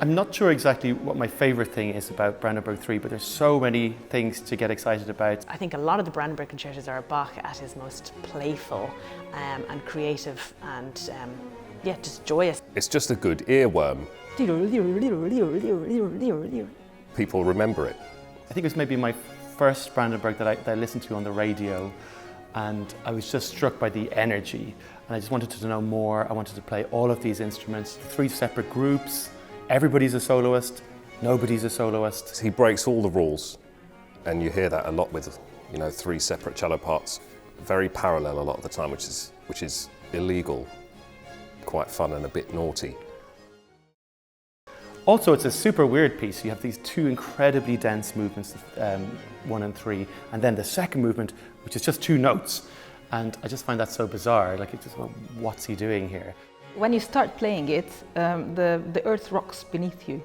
I'm not sure exactly what my favourite thing is about Brandenburg 3, but there's so many things to get excited about. I think a lot of the Brandenburg concertos are Bach at his most playful and creative and yeah, just joyous. It's just a good earworm. People remember it. I think it was maybe my first Brandenburg that I listened to on the radio, and I was just struck by the energy, and I just wanted to know more. I wanted to play all of these instruments, 3 separate groups. Everybody's a soloist, nobody's a soloist. He breaks all the rules, and you hear that a lot with, 3 separate cello parts, very parallel a lot of the time, which is illegal, quite fun and a bit naughty. Also, it's a super weird piece. You have these 2 incredibly dense movements, 1 and 3, and then the second movement, which is just 2 notes. And I just find that so bizarre. Like, it's just, well, what's he doing here? When you start playing it, the earth rocks beneath you.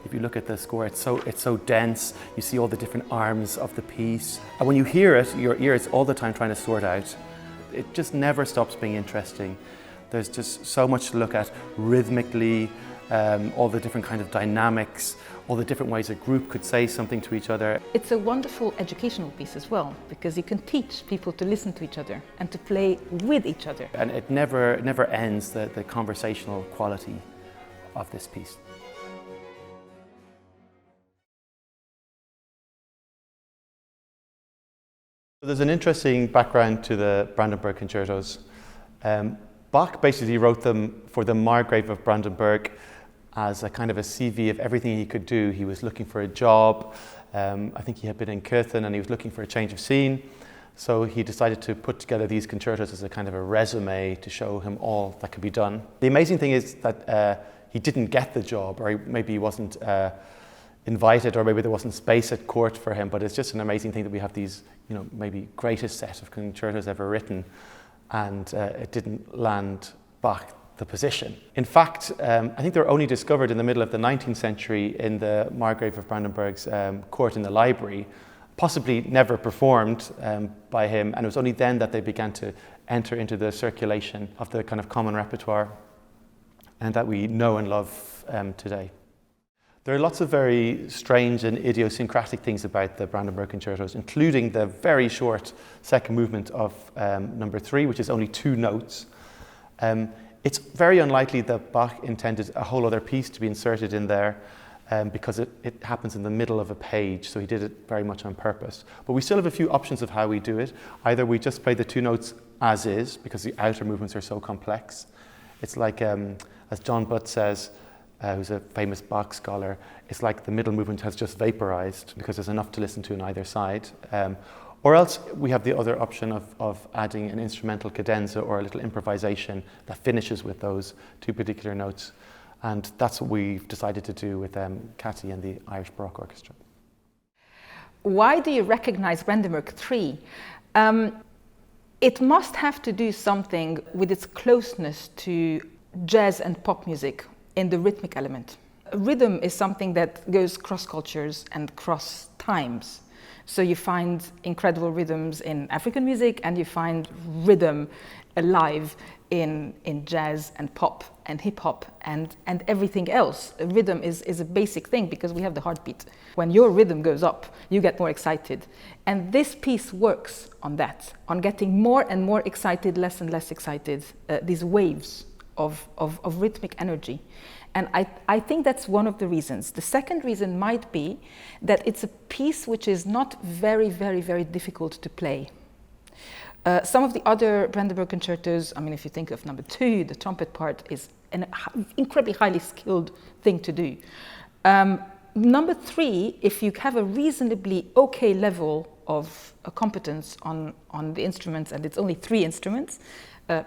If you look at the score, it's so dense. You see all the different arms of the piece. And when you hear it, your ear is all the time trying to sort out. It just never stops being interesting. There's just so much to look at rhythmically, all the different kind of dynamics, all the different ways a group could say something to each other. It's a wonderful educational piece as well, because you can teach people to listen to each other and to play with each other. And it never ends, the conversational quality of this piece. There's an interesting background to the Brandenburg Concertos. Bach basically wrote them for the Margrave of Brandenburg as a kind of a CV of everything he could do. He was looking for a job. I think he had been in Cöthen and he was looking for a change of scene. So he decided to put together these concertos as a kind of a resume to show him all that could be done. The amazing thing is that he didn't get the job, or maybe he wasn't invited, or maybe there wasn't space at court for him, but it's just an amazing thing that we have these, maybe greatest set of concertos ever written, and it didn't land Bach the position. In fact, I think they were only discovered in the middle of the 19th century in the Margrave of Brandenburg's court in the library, possibly never performed by him, and it was only then that they began to enter into the circulation of the kind of common repertoire and that we know and love today. There are lots of very strange and idiosyncratic things about the Brandenburg Concertos, including the very short second movement of number 3, which is only 2 notes. It's very unlikely that Bach intended a whole other piece to be inserted in there because it happens in the middle of a page, so he did it very much on purpose. But we still have a few options of how we do it. Either we just play the 2 notes as is, because the outer movements are so complex. It's like, as John Butt says, who's a famous Bach scholar, it's like the middle movement has just vaporized because there's enough to listen to on either side. Or else we have the other option of adding an instrumental cadenza or a little improvisation that finishes with those 2 particular notes. And that's what we've decided to do with Cathy and the Irish Baroque Orchestra. Why do you recognize Brandenburg 3? It must have to do something with its closeness to jazz and pop music in the rhythmic element. Rhythm is something that goes cross cultures and cross times. So you find incredible rhythms in African music, and you find rhythm alive in jazz and pop and hip hop and everything else. Rhythm is a basic thing because we have the heartbeat. When your rhythm goes up, you get more excited. And this piece works on that, on getting more and more excited, less and less excited, these waves of rhythmic energy. And I think that's one of the reasons. The second reason might be that it's a piece which is not very, very, very difficult to play. Some of the other Brandenburg concertos, I mean, if you think of number 2, the trumpet part is an incredibly highly skilled thing to do. Number 3, if you have a reasonably okay level of competence on the instruments, and it's only 3 instruments,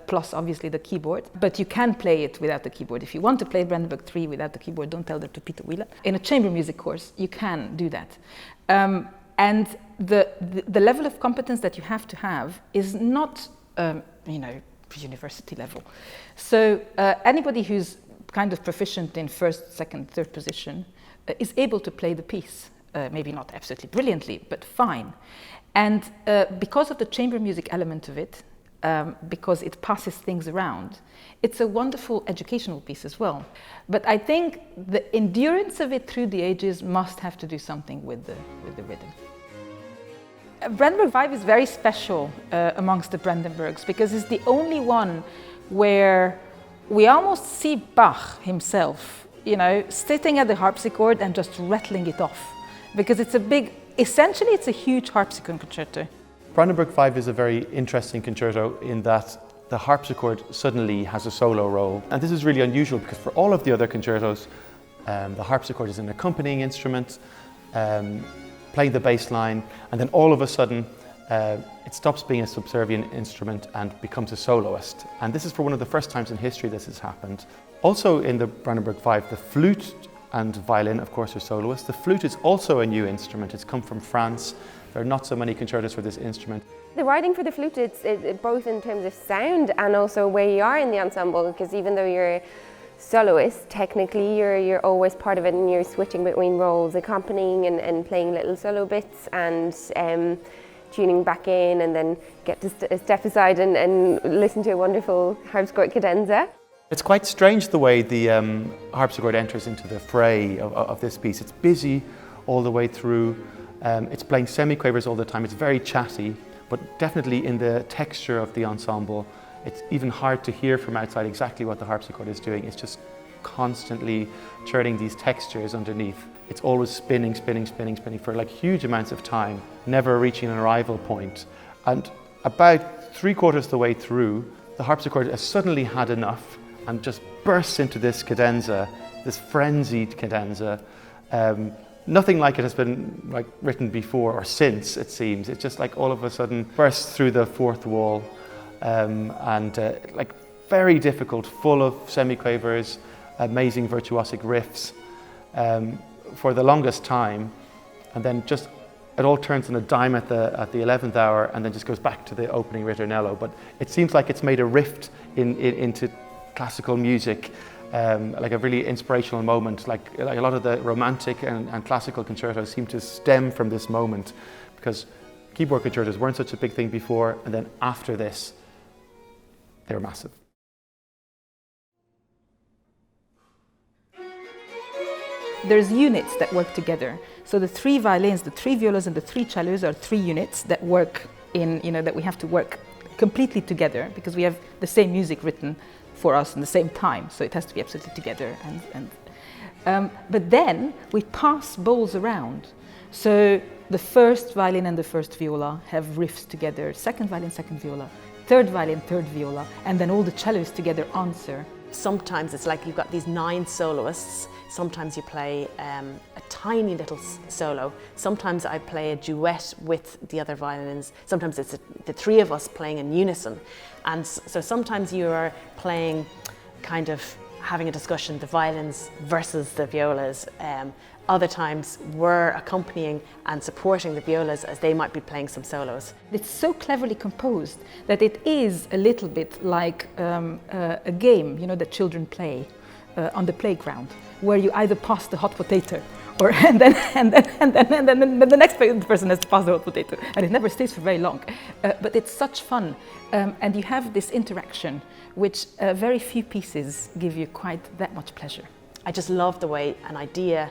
plus obviously the keyboard, but you can play it without the keyboard. If you want to play Brandenburg 3 without the keyboard, don't tell that to Peter Whelan. In a chamber music course, you can do that. And the level of competence that you have to have is not, university level. So anybody who's kind of proficient in first, second, third position is able to play the piece. Maybe not absolutely brilliantly, but fine. And because of the chamber music element of it, because it passes things around. It's a wonderful educational piece as well. But I think the endurance of it through the ages must have to do something with the rhythm. Brandenburg 5 is very special amongst the Brandenburgs because it's the only one where we almost see Bach himself, sitting at the harpsichord and just rattling it off. Because essentially it's a huge harpsichord concerto. Brandenburg 5 is a very interesting concerto in that the harpsichord suddenly has a solo role. And this is really unusual because for all of the other concertos, the harpsichord is an accompanying instrument, playing the bass line, and then all of a sudden it stops being a subservient instrument and becomes a soloist. And this is for one of the first times in history this has happened. Also in the Brandenburg 5, the flute and violin, of course, are soloists. The flute is also a new instrument. It's come from France. There are not so many concertos for this instrument. The writing for the flute, it's both in terms of sound and also where you are in the ensemble, because even though you're a soloist, technically you're always part of it and you're switching between roles, accompanying and playing little solo bits and tuning back in, and then get to step aside and listen to a wonderful harpsichord cadenza. It's quite strange the way the harpsichord enters into the fray of this piece. It's busy all the way through. It's playing semiquavers all the time. It's very chatty, but definitely in the texture of the ensemble, it's even hard to hear from outside exactly what the harpsichord is doing. It's just constantly churning these textures underneath. It's always spinning, spinning, spinning, spinning for like huge amounts of time, never reaching an arrival point. And about 3/4 of the way through, the harpsichord has suddenly had enough and just bursts into this cadenza, this frenzied cadenza. Nothing like it has been written before or since, it seems. It's just like all of a sudden bursts through the fourth wall and very difficult, full of semiquavers, amazing virtuosic riffs for the longest time, and then just it all turns on a dime at the 11th hour and then just goes back to the opening ritornello. But it seems like it's made a rift into classical music, like a really inspirational moment. Like a lot of the romantic and classical concertos seem to stem from this moment, because keyboard concertos weren't such a big thing before, and then after this, they were massive. There's units that work together. So the 3 violins, the 3 violas, and the 3 cellos are 3 units that work that we have to work completely together, because we have the same music written for us in the same time, so it has to be absolutely together. But then we pass bowls around. So the first violin and the first viola have riffs together, second violin, second viola, third violin, third viola, and then all the cellos together answer. Sometimes it's like you've got these 9 soloists. Sometimes you play a tiny little solo. Sometimes I play a duet with the other violins. Sometimes it's the 3 of us playing in unison. And so sometimes you are playing, kind of having a discussion, the violins versus the violas. Other times we're accompanying and supporting the violas as they might be playing some solos. It's so cleverly composed that it is a little bit like a game, that children play on the playground, where you either pass the hot potato, or and then the next person has to pass the hot potato, and it never stays for very long. But it's such fun, and you have this interaction, which very few pieces give you quite that much pleasure. I just love the way an idea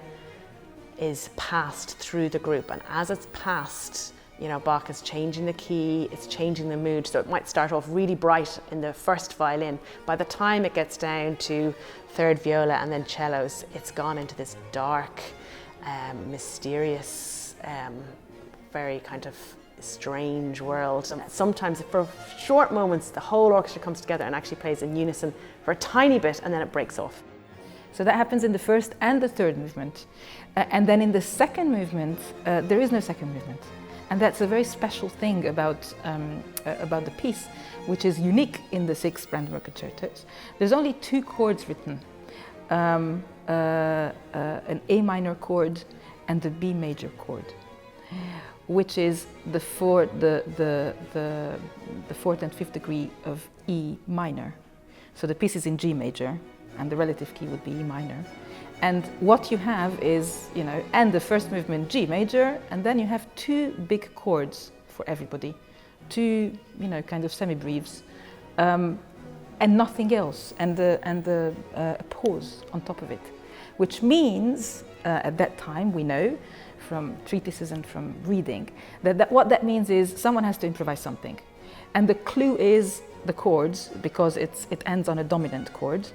is passed through the group, and as it's passed, Bach is changing the key, it's changing the mood. So it might start off really bright in the first violin. By the time it gets down to third viola and then cellos, it's gone into this dark, mysterious, very kind of strange world. And sometimes for short moments, the whole orchestra comes together and actually plays in unison for a tiny bit, and then it breaks off. So that happens in the first and the third movement. And then in the second movement, there is no second movement. And that's a very special thing about the piece, which is unique in the 6 Brandenburg Concertos. There's only 2 chords written, an A minor chord and the B major chord, which is the 4th and 5th degree of E minor. So the piece is in G major, and the relative key would be E minor. And what you have is, and the first movement G major, and then you have 2 big chords for everybody, two, you know, kind of semi-breves, and nothing else, and the pause on top of it, which means at that time we know from treatises and from reading that what that means is someone has to improvise something, and the clue is the chords, because it ends on a dominant chord,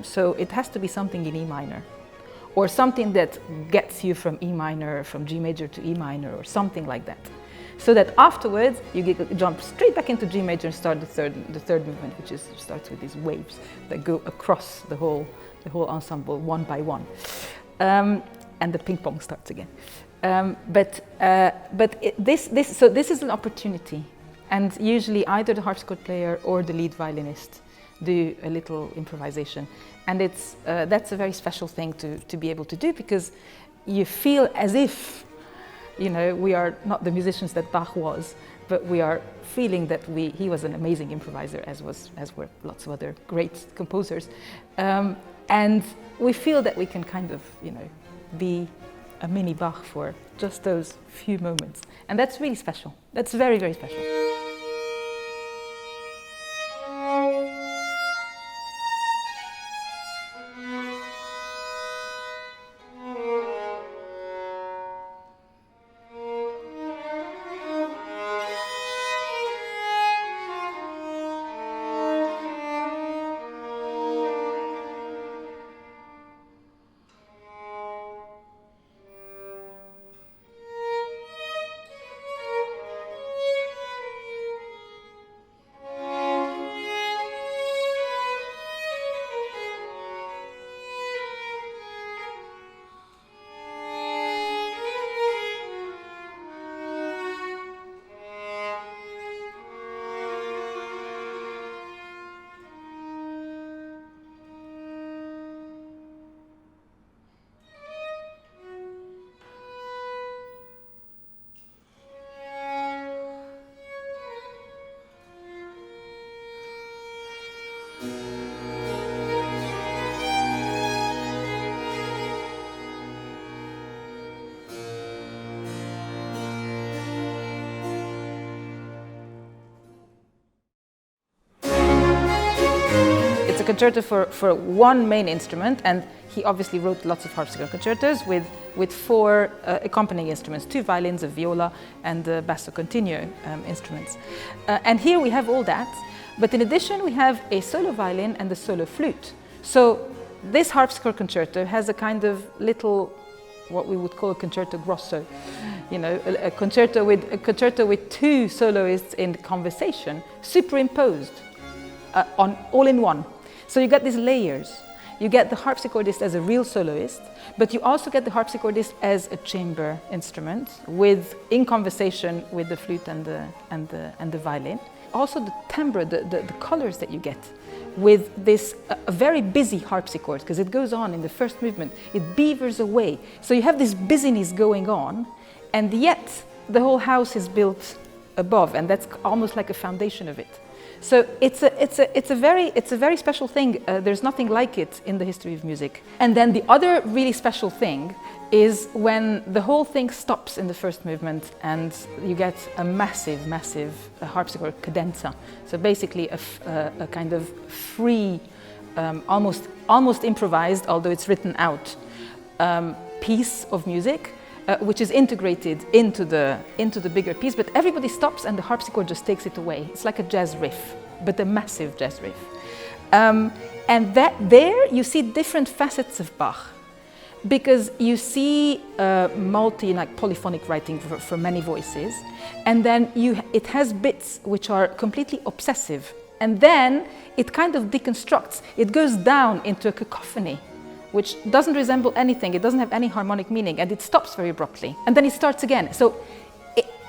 so it has to be something in E minor, or something that gets you from E minor, from G major to E minor, or something like that. So that afterwards you jump straight back into G major and start the third movement, which starts with these waves that go across the whole ensemble one by one, and the ping pong starts again. This is an opportunity, and usually either the harpsichord player or the lead violinist do a little improvisation, and that's a very special thing to be able to do, because you feel as if, you know, we are not the musicians that Bach was, but we are feeling that he was an amazing improviser, as were lots of other great composers, and we feel that we can kind of, you know, be a mini Bach for just those few moments, and that's really special. That's very, very special. It's a concerto for one main instrument, and he obviously wrote lots of harpsichord concertos with four accompanying instruments, two violins, a viola, and the basso continuo instruments. And here we have all that, but in addition we have a solo violin and a solo flute. So this harpsichord concerto has a kind of little, what we would call a concerto grosso, you know, a concerto with two soloists in conversation superimposed on all in one. So you get these layers. You get the harpsichordist as a real soloist, but you also get the harpsichordist as a chamber instrument in conversation with the flute and the violin. Also the timbre, the colors that you get with this a very busy harpsichord, because it goes on in the first movement, it beavers away. So you have this busyness going on, and yet the whole house is built above, and that's almost like a foundation of it. So it's a very special thing. There's nothing like it in the history of music. And then the other really special thing is when the whole thing stops in the first movement and you get a massive harpsichord cadenza. So basically a kind of free, almost improvised, although it's written out, piece of music, which is integrated into the bigger piece, but everybody stops and the harpsichord just takes it away. It's like a jazz riff, but a massive jazz riff. And there you see different facets of Bach, because you see polyphonic writing for many voices, and then it has bits which are completely obsessive, and then it kind of deconstructs. It goes down into a cacophony, which doesn't resemble anything, it doesn't have any harmonic meaning, and it stops very abruptly. And then it starts again. So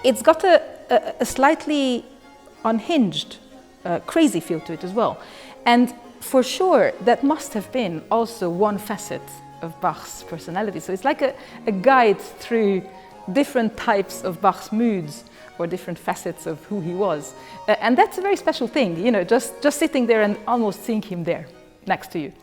it's got a slightly unhinged, crazy feel to it as well. And for sure, that must have been also one facet of Bach's personality. So it's like a guide through different types of Bach's moods, or different facets of who he was. And that's a very special thing, you know, just sitting there and almost seeing him there, next to you.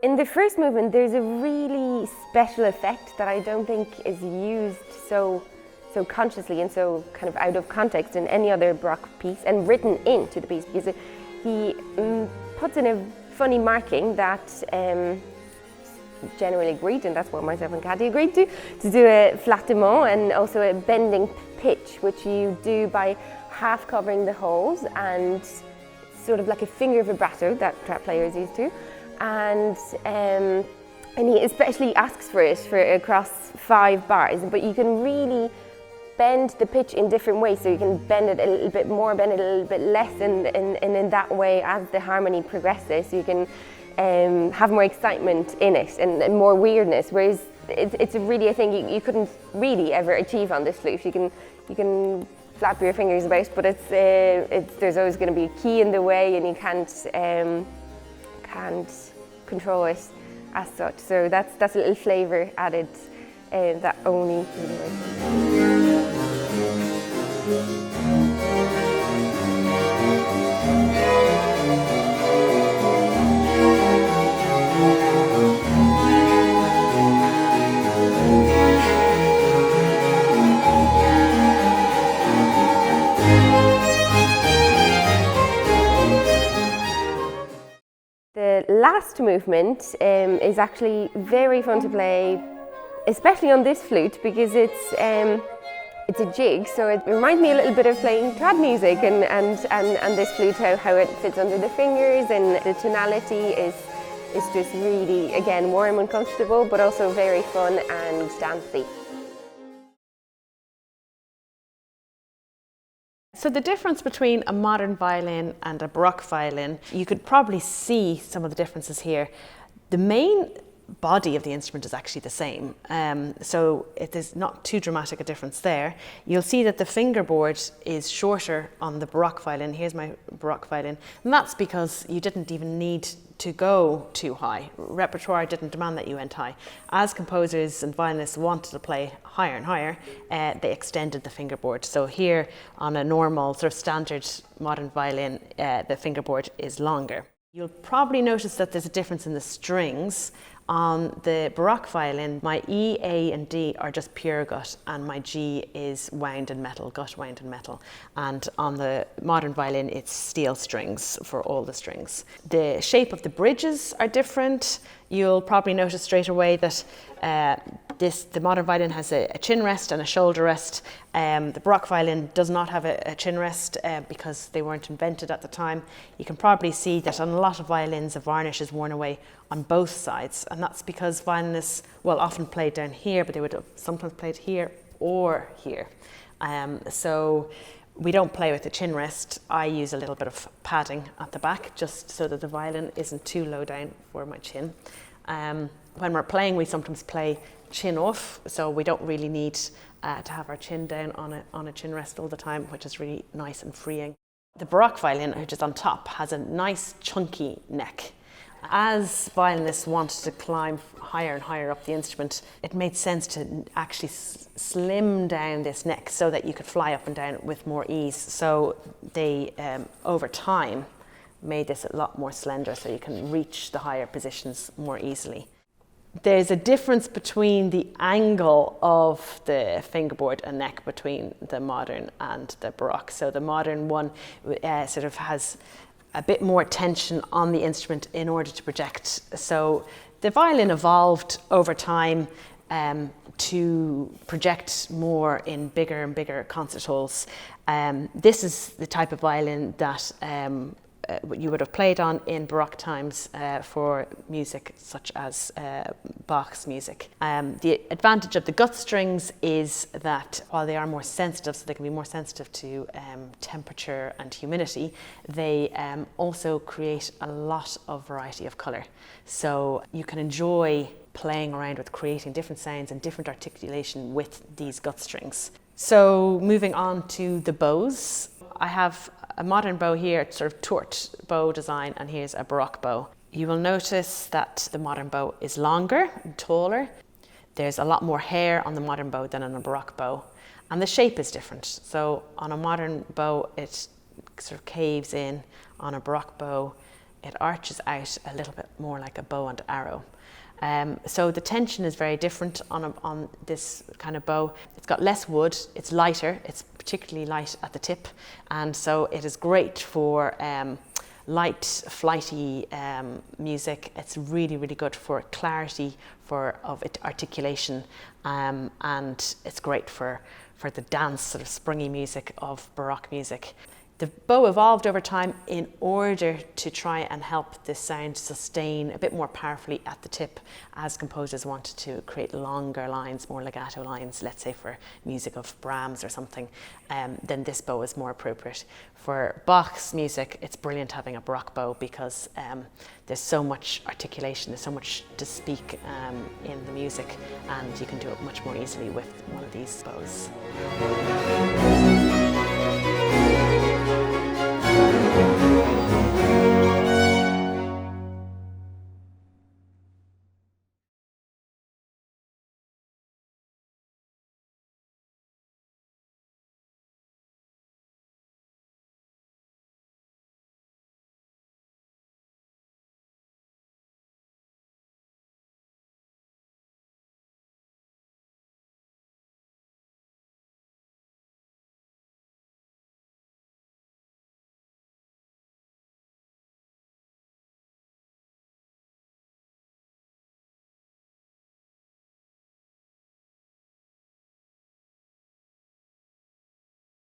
In the first movement, there's a really special effect that I don't think is used so consciously and so kind of out of context in any other Baroque piece and written into the piece, because he puts in a funny marking that generally agreed, and that's what myself and Cathy agreed to do a flattement and also a bending pitch, which you do by half covering the holes and sort of like a finger vibrato that trap players used to. And he especially asks for it for across 5 bars, but you can really bend the pitch in different ways, so you can bend it a little bit more, bend it a little bit less, and in that way, as the harmony progresses, you can have more excitement in it and more weirdness, whereas it's really a thing you couldn't really ever achieve on this flute. You can flap your fingers about, but there's always going to be a key in the way, and you can't control it as such. So that's a little flavour added that only The last movement is actually very fun to play, especially on this flute, because it's a jig, so it reminds me a little bit of playing trad music, and this flute, how it fits under the fingers, and the tonality is just really, again, warm and comfortable, but also very fun and dancey. So the difference between a modern violin and a Baroque violin, you could probably see some of the differences here. The main body of the instrument is actually the same, so it is not too dramatic a difference there. You'll see that the fingerboard is shorter on the Baroque violin. Here's my Baroque violin, and that's because you didn't even need to go too high. Repertoire didn't demand that you went high. As composers and violinists wanted to play higher and higher, they extended the fingerboard. So here on a normal sort of standard modern violin, the fingerboard is longer. You'll probably notice that there's a difference in the strings. On the Baroque violin, my E, A and D are just pure gut, and my G is wound in metal, gut wound in metal. And on the modern violin, it's steel strings for all the strings. The shape of the bridges are different. You'll probably notice straight away that the modern violin has a chin rest and a shoulder rest. The Baroque violin does not have a chin rest because they weren't invented at the time. You can probably see that on a lot of violins, a varnish is worn away on both sides, and that's because violinists, well, often played down here, but they would have sometimes played here or here. So we don't play with the chin rest. I use a little bit of padding at the back just so that the violin isn't too low down for my chin. When we're playing, we sometimes play chin off, so we don't really need to have our chin down on a chin rest all the time, which is really nice and freeing. The Baroque violin, which is on top, has a nice chunky neck. As violinists wanted to climb higher and higher up the instrument, it made sense to actually slim down this neck so that you could fly up and down with more ease. So they, over time, made this a lot more slender so you can reach the higher positions more easily. There's a difference between the angle of the fingerboard and neck between the modern and the Baroque. So the modern one sort of has a bit more tension on the instrument in order to project. So the violin evolved over time to project more in bigger and bigger concert halls. This is the type of violin that you would have played on in Baroque times for music such as Bach's music. The advantage of the gut strings is that while they are more sensitive, so they can be more sensitive to temperature and humidity, they also create a lot of variety of colour. So you can enjoy playing around with creating different sounds and different articulation with these gut strings. So moving on to the bows, I have a modern bow here, it's sort of tourte bow design, and here's a Baroque bow. You will notice that the modern bow is longer and taller. There's a lot more hair on the modern bow than on a Baroque bow, and the shape is different. So on a modern bow, it sort of caves in. On a Baroque bow, it arches out a little bit more like a bow and arrow. So the tension is very different on this kind of bow. It's got less wood, it's lighter, it's particularly light at the tip, and so it is great for light, flighty music. It's really, really good for clarity of articulation, and it's great for the dance, sort of springy music of Baroque music. The bow evolved over time in order to try and help the sound sustain a bit more powerfully at the tip, as composers wanted to create longer lines, more legato lines, let's say for music of Brahms or something. Then this bow is more appropriate. For Bach's music, it's brilliant having a Baroque bow because there's so much articulation, there's so much to speak in the music, and you can do it much more easily with one of these bows.